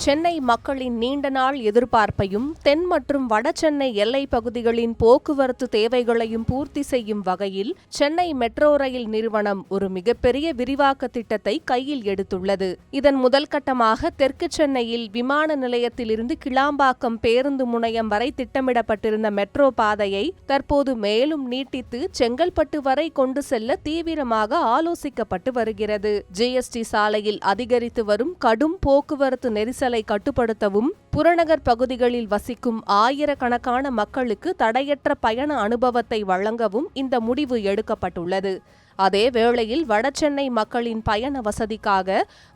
சென்னை மக்களின் நீண்ட நாள் எதிர்பார்ப்பையும் தென் மற்றும் வட சென்னை எல்லைப் பகுதிகளின் போக்குவரத்து தேவைகளையும் பூர்த்தி செய்யும் வகையில் சென்னை மெட்ரோ ரயில் நிறுவனம் ஒரு மிகப்பெரிய விரிவாக்க திட்டத்தை கையில் எடுத்துள்ளது. இதன் முதல் கட்டமாக தெற்கு சென்னையில் விமான நிலையத்திலிருந்து கிளாம்பாக்கம் பேருந்து முனையம் வரை திட்டமிடப்பட்டிருந்த மெட்ரோ பாதையை தற்போது மேலும் நீட்டித்து செங்கல்பட்டு வரை கொண்டு செல்ல தீவிரமாக ஆலோசிக்கப்பட்டு வருகிறது. ஜிஎஸ்டி சாலையில் அதிகரித்து வரும் கடும் போக்குவரத்து நெரிசலை கட்டுப்படுத்தவும் புறநகர் பகுதிகளில் வசிக்கும் ஆயிரக்கணக்கான மக்களுக்கு தடையற்ற பயண அனுபவத்தை வழங்கவும் இந்த முடிவு எடுக்கப்பட்டுள்ளது. அதே வேளையில் வடசென்னை மக்களின் பயண வசதிக்காக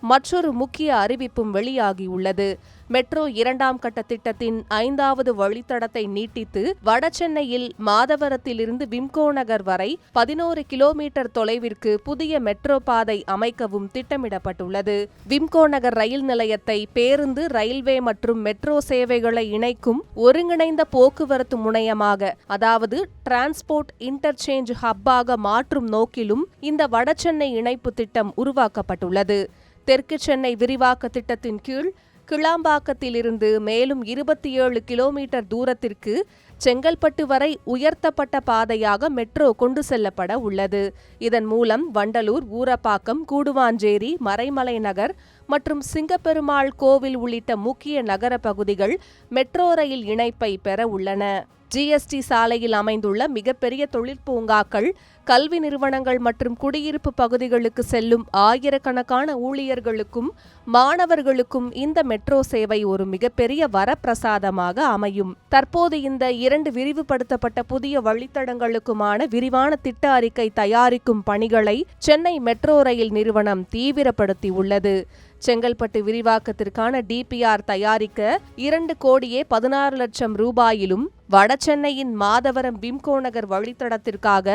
மற்றொரு முக்கிய அறிவிப்பும் வெளியாகியுள்ளது. மெட்ரோ 2ஆம் கட்ட திட்டத்தின் 5வது வழித்தடத்தை நீட்டித்து வடசென்னையில் மாதவரத்திலிருந்து விம்கோ நகர் வரை 11 கிலோமீட்டர் தொலைவிற்கு புதிய மெட்ரோ பாதை அமைக்கவும் திட்டமிடப்பட்டுள்ளது. விம்கோ நகர் ரயில் நிலையத்தை பேருந்து, ரயில்வே மற்றும் மெட்ரோ சேவைகளை இணைக்கும் ஒருங்கிணைந்த போக்குவரத்து முனையமாக, அதாவது டிரான்ஸ்போர்ட் இன்டர்சேஞ்ச் ஹப்பாக மாற்றும் நோக்கில் இந்த வடசென்னை இணைப்பு திட்டம் உருவாக்கப்பட்டுள்ளது. தெற்கு சென்னை விரிவாக்க திட்டத்தின் கீழ் கிளாம்பாக்கத்திலிருந்து மேலும் 27 கிலோமீட்டர் தூரத்திற்கு செங்கல்பட்டு வரை உயர்த்தப்பட்ட பாதையாக மெட்ரோ கொண்டு செல்லப்பட உள்ளது. இதன் மூலம் வண்டலூர், ஊரப்பாக்கம், கூடுவாஞ்சேரி, மறைமலை நகர் மற்றும் சிங்கப்பெருமாள் கோவில் உள்ளிட்ட முக்கிய நகர பகுதிகள் மெட்ரோ ரயில் இணைப்பை பெற உள்ளன. ஜிஎஸ்டி சாலையில் அமைந்துள்ள மிகப்பெரிய தொழிற்பூங்காக்கள், கல்வி நிறுவனங்கள் மற்றும் குடியிருப்பு பகுதிகளுக்கு செல்லும் ஆயிரக்கணக்கான ஊழியர்களுக்கும் மாணவர்களுக்கும் இந்த மெட்ரோ சேவை ஒரு மிகப்பெரிய வரப்பிரசாதமாக அமையும். தற்போது இந்த 2 விரிவுபடுத்தப்பட்ட புதிய வழித்தடங்களுக்குமான விரிவான திட்ட அறிக்கை தயாரிக்கும் பணிகளை சென்னை மெட்ரோ ரயில் நிறுவனம் தீவிரப்படுத்தியுள்ளது. செங்கல்பட்டு விரிவாக்கத்திற்கான டிபிஆர் தயாரிக்க 2,16,00,000 ரூபாயிலும், வடசென்னையின் மாதவரம் விம்கோ நகர் வழித்தடத்திற்காக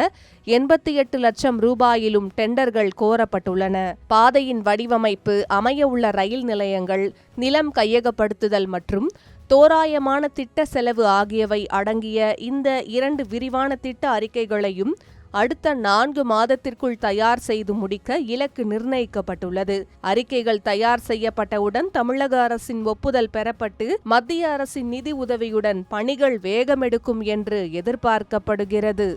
88 லட்சம் ரூபாயிலும் டெண்டர்கள் கோரப்பட்டுள்ளன. பாதையின் வடிவமைப்பு, அமையவுள்ள ரயில் நிலையங்கள், நிலம் கையகப்படுத்துதல் மற்றும் தோராயமான திட்ட செலவு ஆகியவை அடங்கிய இந்த 2 விரிவான திட்ட அறிக்கைகளையும் அடுத்த 4 மாதத்திற்குள் தயார் செய்து முடிக்க இலக்கு நிர்ணயிக்கப்பட்டுள்ளது. அறிக்கைகள் தயார் செய்யப்பட்டவுடன் தமிழக அரசின் ஒப்புதல் பெறப்பட்டு மத்திய அரசின் நிதி உதவியுடன் பணிகள் வேகமெடுக்கும் என்று எதிர்பார்க்கப்படுகிறது.